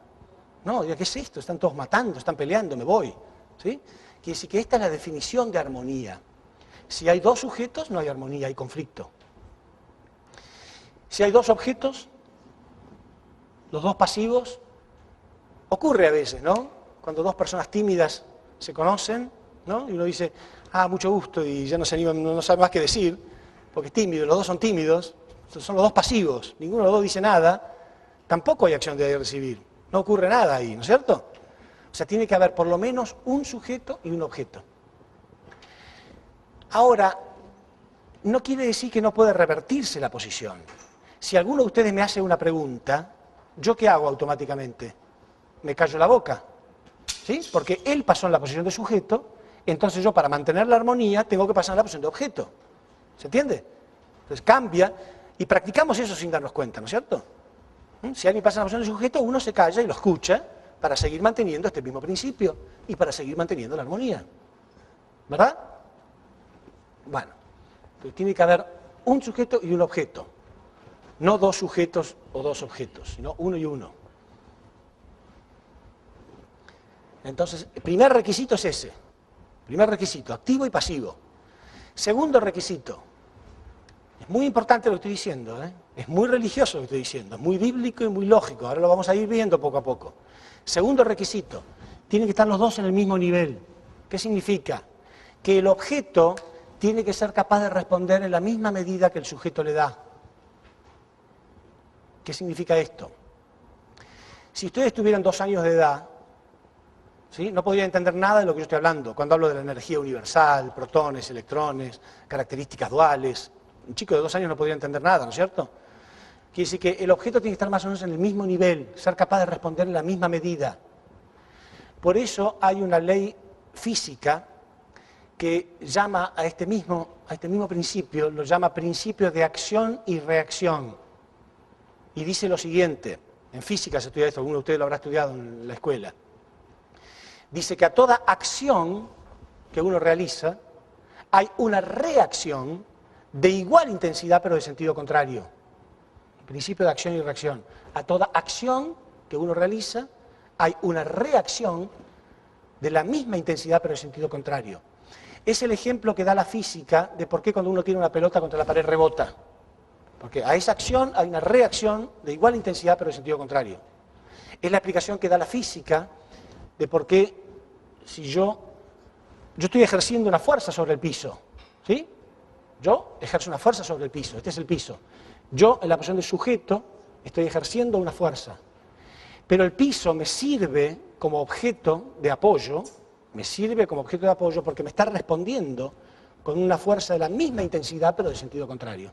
No, diría, ¿qué es esto? Están todos matando, están peleando, me voy. ¿Sí? Quiere decir que esta es la definición de armonía. Si hay dos sujetos, no hay armonía, hay conflicto. Si hay dos objetos, los dos pasivos, ocurre a veces, ¿no? Cuando dos personas tímidas se conocen, ¿no? Y uno dice, mucho gusto, y ya no se animan, no sabe más qué decir, porque es tímido, los dos son tímidos, son los dos pasivos, ninguno de los dos dice nada, tampoco hay acción de recibir, no ocurre nada ahí, ¿no es cierto? O sea, tiene que haber por lo menos un sujeto y un objeto. Ahora, no quiere decir que no puede revertirse la posición. Si alguno de ustedes me hace una pregunta, ¿yo qué hago automáticamente? Me callo la boca, ¿sí? Porque él pasó en la posición de sujeto, entonces yo para mantener la armonía tengo que pasar en la posición de objeto. ¿Se entiende? Entonces cambia y practicamos eso sin darnos cuenta, ¿no es cierto? Si alguien pasa en la posición de sujeto, uno se calla y lo escucha para seguir manteniendo este mismo principio y para seguir manteniendo la armonía. ¿Verdad? Bueno, entonces tiene que haber un sujeto y un objeto. No dos sujetos o dos objetos, sino uno y uno. Entonces, el primer requisito es ese. Primer requisito, activo y pasivo. Segundo requisito, es muy importante lo que estoy diciendo, ¿eh? Es muy religioso lo que estoy diciendo, es muy bíblico y muy lógico, ahora lo vamos a ir viendo poco a poco. Segundo requisito, tienen que estar los dos en el mismo nivel. ¿Qué significa? Que el objeto tiene que ser capaz de responder en la misma medida que el sujeto le da. ¿Qué significa esto? Si ustedes tuvieran 2 años de edad, ¿sí?, no podrían entender nada de lo que yo estoy hablando, cuando hablo de la energía universal, protones, electrones, características duales. Un chico de 2 años no podría entender nada, ¿no es cierto? Quiere decir que el objeto tiene que estar más o menos en el mismo nivel, ser capaz de responder en la misma medida. Por eso hay una ley física que llama a este mismo principio, lo llama principio de acción y reacción. Y dice lo siguiente, en física se estudia esto, alguno de ustedes lo habrá estudiado en la escuela. Dice que a toda acción que uno realiza hay una reacción de igual intensidad pero de sentido contrario. Principio de acción y reacción. A toda acción que uno realiza hay una reacción de la misma intensidad pero de sentido contrario. Es el ejemplo que da la física de por qué cuando uno tiene una pelota contra la pared rebota. Porque a esa acción hay una reacción de igual intensidad pero de sentido contrario. Es la explicación que da la física de por qué si yo estoy ejerciendo una fuerza sobre el piso, ¿sí? Yo ejerzo una fuerza sobre el piso, este es el piso. Yo, en la posición de sujeto, estoy ejerciendo una fuerza. Pero el piso me sirve como objeto de apoyo, porque me está respondiendo con una fuerza de la misma intensidad, pero de sentido contrario.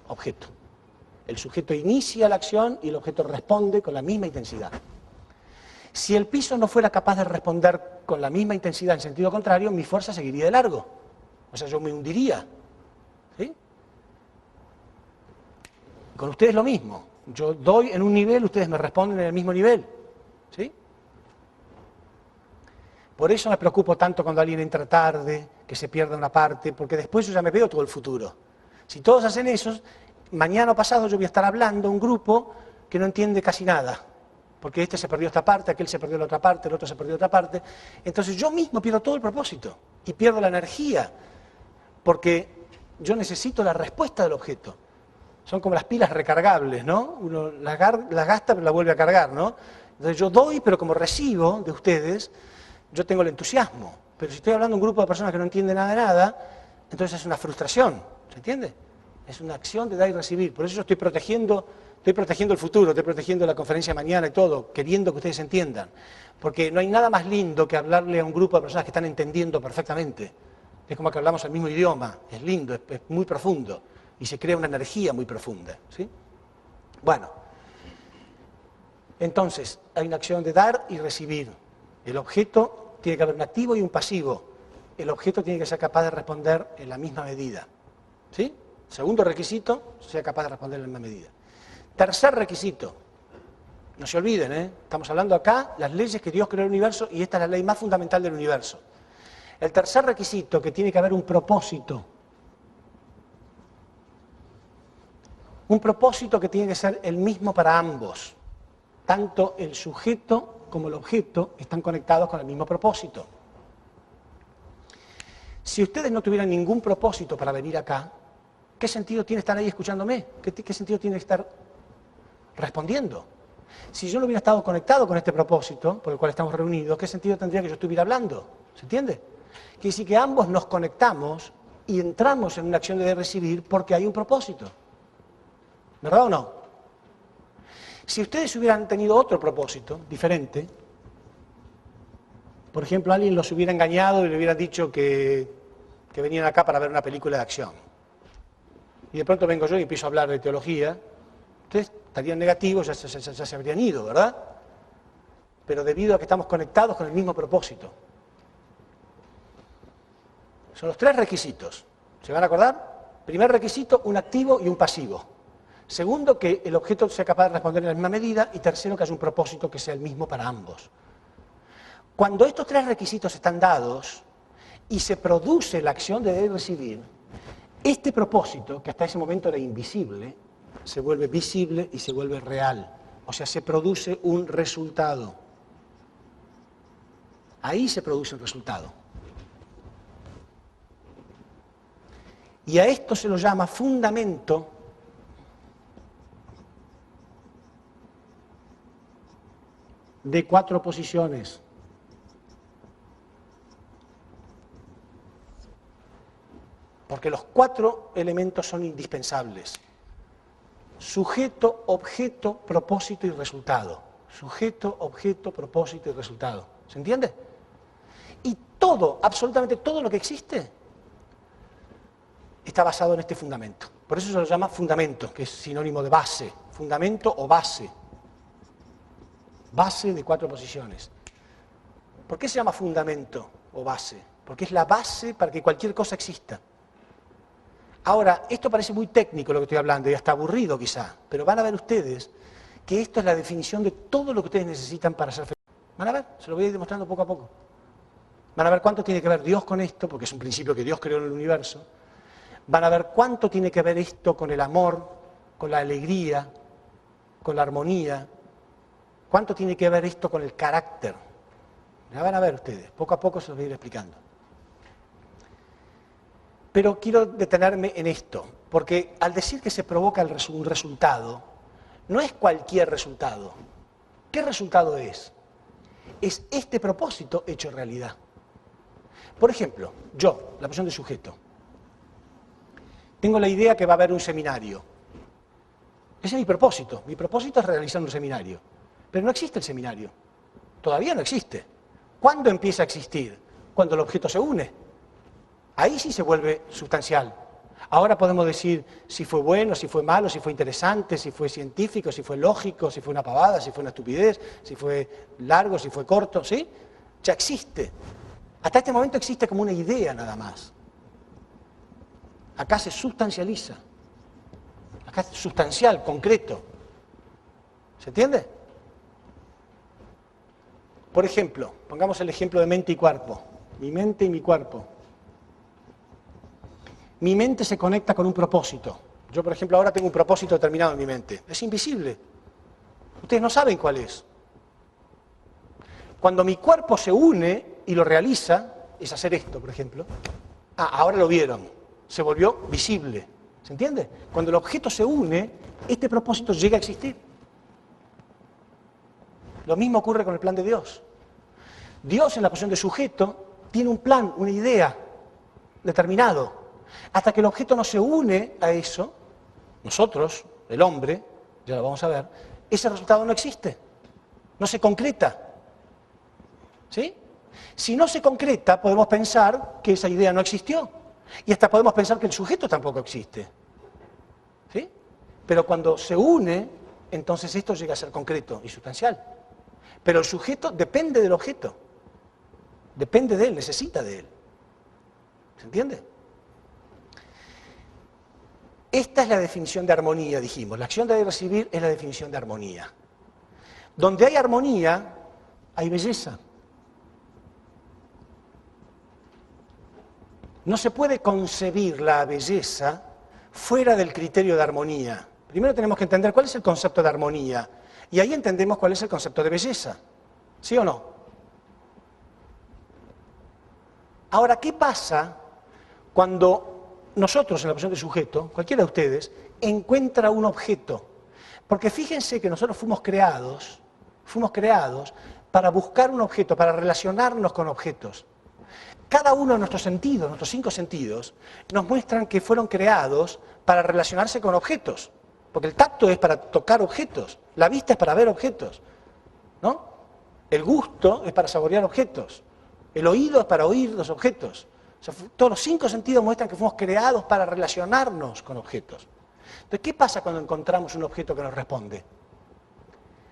Objeto. El sujeto inicia la acción y el objeto responde con la misma intensidad. Si el piso no fuera capaz de responder con la misma intensidad en sentido contrario, mi fuerza seguiría de largo. O sea, yo me hundiría. ¿Sí? Con ustedes lo mismo. Yo doy en un nivel, ustedes me responden en el mismo nivel. ¿Sí? Por eso me preocupo tanto cuando alguien entra tarde, que se pierda una parte, porque después yo ya me veo todo el futuro. Si todos hacen eso, mañana o pasado yo voy a estar hablando a un grupo que no entiende casi nada. Porque este se perdió esta parte, aquel se perdió la otra parte, el otro se perdió otra parte. Entonces yo mismo pierdo todo el propósito y pierdo la energía, porque yo necesito la respuesta del objeto. Son como las pilas recargables, ¿no? Uno las gasta pero las vuelve a cargar, ¿no? Entonces yo doy, pero como recibo de ustedes, yo tengo el entusiasmo. Pero si estoy hablando de un grupo de personas que no entienden nada de nada, entonces es una frustración, ¿se entiende? Es una acción de dar y recibir. Por eso yo estoy protegiendo el futuro, estoy protegiendo la conferencia de mañana y todo, queriendo que ustedes entiendan. Porque no hay nada más lindo que hablarle a un grupo de personas que están entendiendo perfectamente. Es como que hablamos el mismo idioma, es lindo, es muy profundo. Y se crea una energía muy profunda, ¿sí? Bueno, entonces hay una acción de dar y recibir. El objeto tiene que haber un activo y un pasivo. El objeto tiene que ser capaz de responder en la misma medida, ¿sí? Segundo requisito, sea capaz de responder en la misma medida. Tercer requisito, no se olviden, estamos hablando acá las leyes que Dios creó el universo y esta es la ley más fundamental del universo. El tercer requisito, que tiene que haber un propósito. Un propósito que tiene que ser el mismo para ambos. Tanto el sujeto como el objeto están conectados con el mismo propósito. Si ustedes no tuvieran ningún propósito para venir acá, ¿qué sentido tiene estar ahí escuchándome? ¿Qué sentido tiene estar respondiendo? Si yo no hubiera estado conectado con este propósito por el cual estamos reunidos, ¿qué sentido tendría que yo estuviera hablando? ¿Se entiende? Quiere decir que ambos nos conectamos y entramos en una acción de recibir porque hay un propósito. ¿Verdad o no? Si ustedes hubieran tenido otro propósito, diferente, por ejemplo, alguien los hubiera engañado y le hubiera dicho que venían acá para ver una película de acción, y de pronto vengo yo y empiezo a hablar de teología, ustedes estarían negativos, ya se habrían ido, ¿verdad? Pero debido a que estamos conectados con el mismo propósito. Son los 3 requisitos. ¿Se van a acordar? Primer requisito, un activo y un pasivo. Segundo, que el objeto sea capaz de responder en la misma medida. Y tercero, que haya un propósito que sea el mismo para ambos. Cuando estos 3 requisitos están dados y se produce la acción de dar y recibir, este propósito, que hasta ese momento era invisible, se vuelve visible y se vuelve real. O sea, se produce un resultado. Ahí se produce un resultado. Y a esto se lo llama fundamento de 4 posiciones. Porque los 4 elementos son indispensables. Sujeto, objeto, propósito y resultado. Sujeto, objeto, propósito y resultado. ¿Se entiende? Y todo, absolutamente todo lo que existe, está basado en este fundamento. Por eso se lo llama fundamento, que es sinónimo de base. Fundamento o base. Base de 4 posiciones. ¿Por qué se llama fundamento o base? Porque es la base para que cualquier cosa exista. Ahora, esto parece muy técnico lo que estoy hablando y hasta aburrido quizá, pero van a ver ustedes que esto es la definición de todo lo que ustedes necesitan para ser felices. Van a ver, se lo voy a ir demostrando poco a poco. Van a ver cuánto tiene que ver Dios con esto, porque es un principio que Dios creó en el universo. Van a ver cuánto tiene que ver esto con el amor, con la alegría, con la armonía. Cuánto tiene que ver esto con el carácter. Ya van a ver ustedes, poco a poco se los voy a ir explicando. Pero quiero detenerme en esto, porque al decir que se provoca un resultado, no es cualquier resultado. ¿Qué resultado es? Es este propósito hecho realidad. Por ejemplo, yo, la posición de sujeto, tengo la idea que va a haber un seminario. Ese es mi propósito. Mi propósito es realizar un seminario. Pero no existe el seminario. Todavía no existe. ¿Cuándo empieza a existir? Cuando el objeto se une. Ahí sí se vuelve sustancial. Ahora podemos decir si fue bueno, si fue malo, si fue interesante, si fue científico, si fue lógico, si fue una pavada, si fue una estupidez, si fue largo, si fue corto, ¿sí? Ya existe. Hasta este momento existe como una idea nada más. Acá se sustancializa. Acá es sustancial, concreto. ¿Se entiende? Por ejemplo, pongamos el ejemplo de mente y cuerpo. Mi mente y mi cuerpo. Mi mente se conecta con un propósito. Yo, por ejemplo, ahora tengo un propósito determinado en mi mente. Es invisible. Ustedes no saben cuál es. Cuando mi cuerpo se une y lo realiza, es hacer esto, por ejemplo. Ahora lo vieron. Se volvió visible. ¿Se entiende? Cuando el objeto se une, este propósito llega a existir. Lo mismo ocurre con el plan de Dios. Dios, en la posición de sujeto, tiene un plan, una idea determinado. Hasta que el objeto no se une a eso, nosotros, el hombre, ya lo vamos a ver, ese resultado no existe, no se concreta. ¿Sí? Si no se concreta, podemos pensar que esa idea no existió. Y hasta podemos pensar que el sujeto tampoco existe. ¿Sí? Pero cuando se une, entonces esto llega a ser concreto y sustancial. Pero el sujeto depende del objeto. Depende de él, necesita de él. ¿Se entiende? Esta es la definición de armonía, dijimos. La acción de recibir es la definición de armonía. Donde hay armonía, hay belleza. No se puede concebir la belleza fuera del criterio de armonía. Primero tenemos que entender cuál es el concepto de armonía. Y ahí entendemos cuál es el concepto de belleza. ¿Sí o no? Ahora, ¿qué pasa cuando nosotros, en la posición de sujeto, cualquiera de ustedes, encuentra un objeto? Porque fíjense que nosotros fuimos creados para buscar un objeto, para relacionarnos con objetos. Cada uno de nuestros sentidos, nuestros 5 sentidos, nos muestran que fueron creados para relacionarse con objetos. Porque el tacto es para tocar objetos, la vista es para ver objetos, ¿no? El gusto es para saborear objetos, el oído es para oír los objetos. O sea, todos los 5 sentidos muestran que fuimos creados para relacionarnos con objetos. Entonces, ¿qué pasa cuando encontramos un objeto que nos responde?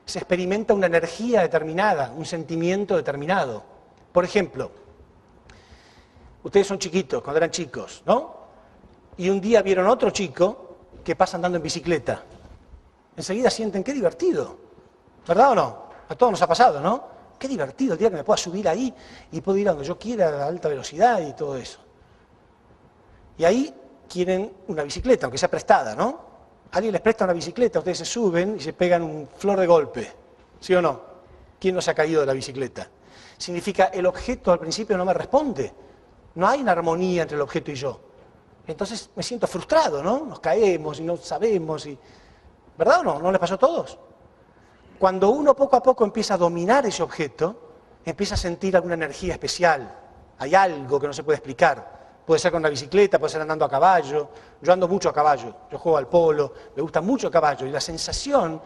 Se experimenta una energía determinada, un sentimiento determinado. Por ejemplo, ustedes son chiquitos, cuando eran chicos, ¿no? Y un día vieron otro chico que pasa andando en bicicleta. Enseguida sienten, qué divertido, ¿verdad o no? A todos nos ha pasado, ¿no? Qué divertido el día que me pueda subir ahí y puedo ir a donde yo quiera a alta velocidad y todo eso. Y ahí quieren una bicicleta, aunque sea prestada, ¿no? Alguien les presta una bicicleta, ustedes se suben y se pegan un flor de golpe, ¿sí o no? ¿Quién no se ha caído de la bicicleta? Significa, el objeto al principio no me responde. No hay una armonía entre el objeto y yo. Entonces me siento frustrado, ¿no? Nos caemos y no sabemos, ¿verdad o no? ¿No les pasó a todos? cuando uno poco a poco empieza a dominar ese objeto, empieza a sentir alguna energía especial. Hay algo que no se puede explicar. Puede ser con una bicicleta, puede ser andando a caballo. Yo ando mucho a caballo, yo juego al polo, me gusta mucho el caballo. Y la sensación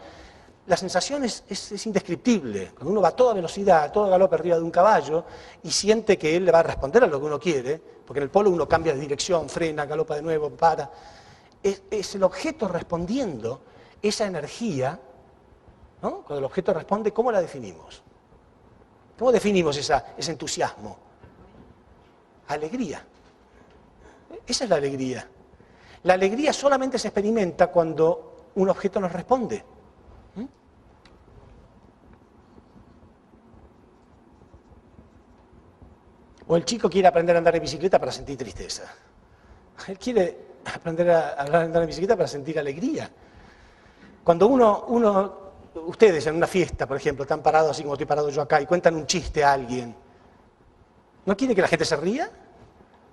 es indescriptible. Cuando uno va a toda velocidad, a todo galope arriba de un caballo y siente que él le va a responder a lo que uno quiere, porque en el polo uno cambia de dirección, frena, galopa de nuevo, para. Es el objeto respondiendo, esa energía, ¿no? Cuando el objeto responde, ¿cómo la definimos? ¿Cómo definimos ese entusiasmo? Alegría. Esa es la alegría. La alegría solamente se experimenta cuando un objeto nos responde. O el chico quiere aprender a andar en bicicleta para sentir tristeza. Él quiere aprender a andar en bicicleta para sentir alegría. Cuando ustedes en una fiesta, por ejemplo, están parados así como estoy parado yo acá y cuentan un chiste a alguien, ¿no quiere que la gente se ría?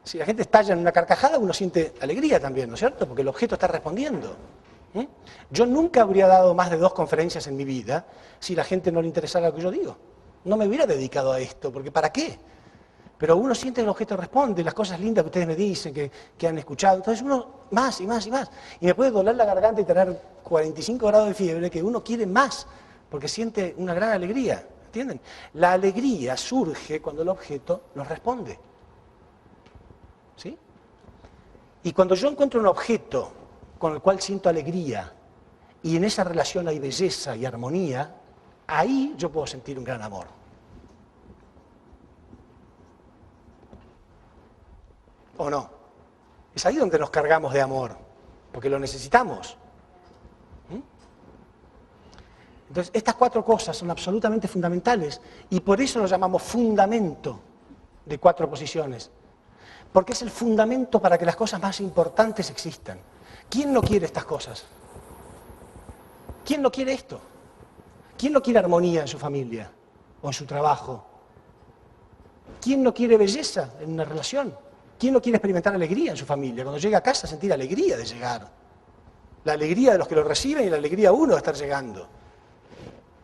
Si la gente estalla en una carcajada, uno siente alegría también, ¿no es cierto? Porque el objeto está respondiendo. Yo nunca habría dado más de 2 conferencias en mi vida si la gente no le interesara lo que yo digo. No me hubiera dedicado a esto, porque ¿para qué? Pero uno siente que el objeto responde, las cosas lindas que ustedes me dicen, que han escuchado. Entonces uno más y más y más. Y me puede doler la garganta y tener 45 grados de fiebre, que uno quiere más, porque siente una gran alegría. ¿Entienden? La alegría surge cuando el objeto nos responde. ¿Sí? Y cuando yo encuentro un objeto con el cual siento alegría, y en esa relación hay belleza y armonía, ahí yo puedo sentir un gran amor. ¿O no? Es ahí donde nos cargamos de amor, porque lo necesitamos. Entonces, estas 4 cosas son absolutamente fundamentales y por eso lo llamamos fundamento de 4 posiciones. Porque es el fundamento para que las cosas más importantes existan. ¿Quién no quiere estas cosas? ¿Quién no quiere esto? ¿Quién no quiere armonía en su familia o en su trabajo? ¿Quién no quiere belleza en una relación? ¿Quién no quiere experimentar alegría en su familia? Cuando llega a casa, sentir alegría de llegar. La alegría de los que lo reciben y la alegría uno de estar llegando.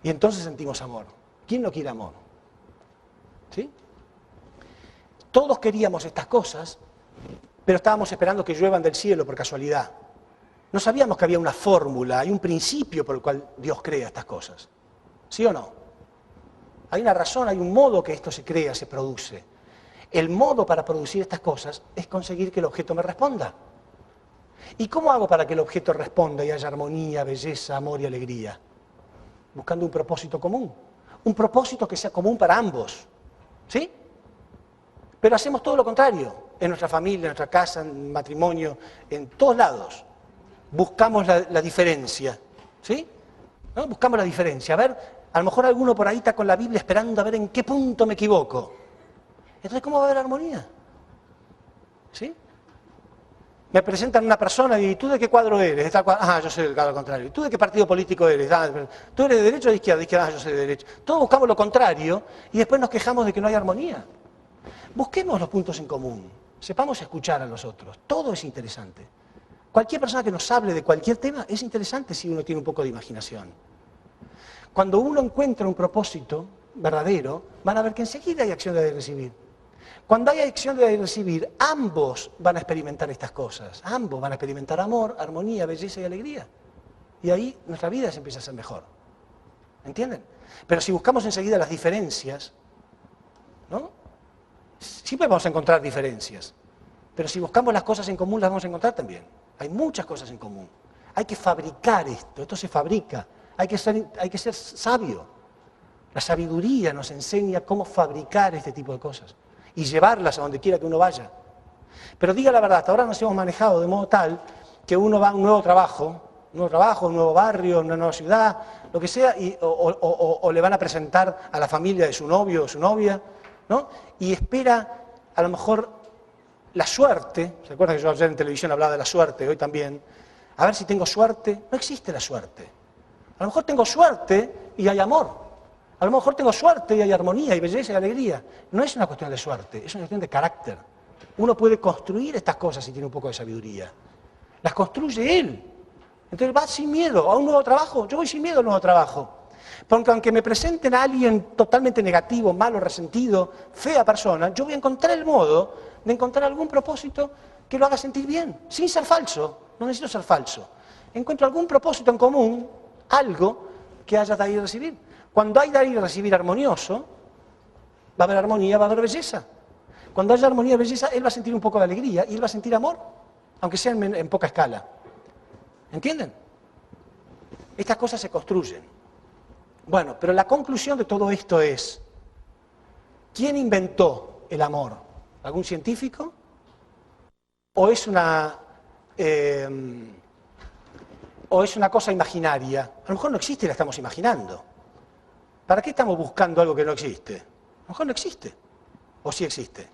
Y entonces sentimos amor. ¿Quién no quiere amor? ¿Sí? Todos queríamos estas cosas, pero estábamos esperando que lluevan del cielo por casualidad. No sabíamos que había una fórmula, hay un principio por el cual Dios crea estas cosas. ¿Sí o no? Hay una razón, hay un modo que esto se crea, se produce. El modo para producir estas cosas es conseguir que el objeto me responda. ¿Y cómo hago para que el objeto responda y haya armonía, belleza, amor y alegría? Buscando un propósito común. Un propósito que sea común para ambos. ¿Sí? Pero hacemos todo lo contrario. En nuestra familia, en nuestra casa, en matrimonio, en todos lados. Buscamos la diferencia. ¿Sí? ¿No? Buscamos la diferencia. A ver, a lo mejor alguno por ahí está con la Biblia esperando a ver en qué punto me equivoco. Entonces, ¿cómo va a haber armonía? ¿Sí? Me presentan una persona y ¿tú de qué cuadro eres? Yo soy del cuadro contrario. ¿Y tú de qué partido político eres? ¿Tú eres de derecha o de izquierda? De izquierda, yo soy de derecha. Todos buscamos lo contrario y después nos quejamos de que no hay armonía. Busquemos los puntos en común. Sepamos escuchar a los otros. Todo es interesante. Cualquier persona que nos hable de cualquier tema es interesante si uno tiene un poco de imaginación. Cuando uno encuentra un propósito verdadero, van a ver que enseguida hay acción de recibir. Cuando hay acción de recibir, ambos van a experimentar estas cosas. Ambos van a experimentar amor, armonía, belleza y alegría. Y ahí nuestra vida se empieza a ser mejor. ¿Entienden? Pero si buscamos enseguida las diferencias, ¿no? Siempre vamos a encontrar diferencias. Pero si buscamos las cosas en común, las vamos a encontrar también. Hay muchas cosas en común. Hay que fabricar esto se fabrica. Hay que ser sabio. La sabiduría nos enseña cómo fabricar este tipo de cosas y llevarlas a donde quiera que uno vaya. Pero diga la verdad, hasta ahora nos hemos manejado de modo tal que uno va a un nuevo trabajo, un nuevo barrio, una nueva ciudad, lo que sea, o le van a presentar a la familia de su novio o su novia, ¿no? Y espera a lo mejor la suerte. ¿Se acuerdan que yo ayer en televisión hablaba de la suerte, hoy también? A ver si tengo suerte. No existe la suerte. A lo mejor tengo suerte y hay amor. A lo mejor tengo suerte y hay armonía y belleza y alegría. No es una cuestión de suerte, es una cuestión de carácter. Uno puede construir estas cosas si tiene un poco de sabiduría. Las construye él. Entonces va sin miedo a un nuevo trabajo. Yo voy sin miedo a un nuevo trabajo. Porque aunque me presenten a alguien totalmente negativo, malo, resentido, fea persona, yo voy a encontrar el modo de encontrar algún propósito que lo haga sentir bien, sin ser falso. No necesito ser falso. Encuentro algún propósito en común, algo que haya dar y recibir. Cuando hay dar y recibir armonioso, va a haber armonía, va a haber belleza. Cuando haya armonía y belleza, él va a sentir un poco de alegría y él va a sentir amor, aunque sea en poca escala. ¿Entienden? Estas cosas se construyen. Bueno, pero la conclusión de todo esto es, ¿quién inventó el amor? ¿Algún científico? ¿O es una cosa imaginaria? A lo mejor no existe y la estamos imaginando. ¿Para qué estamos buscando algo que no existe? A lo mejor no existe. ¿O sí existe?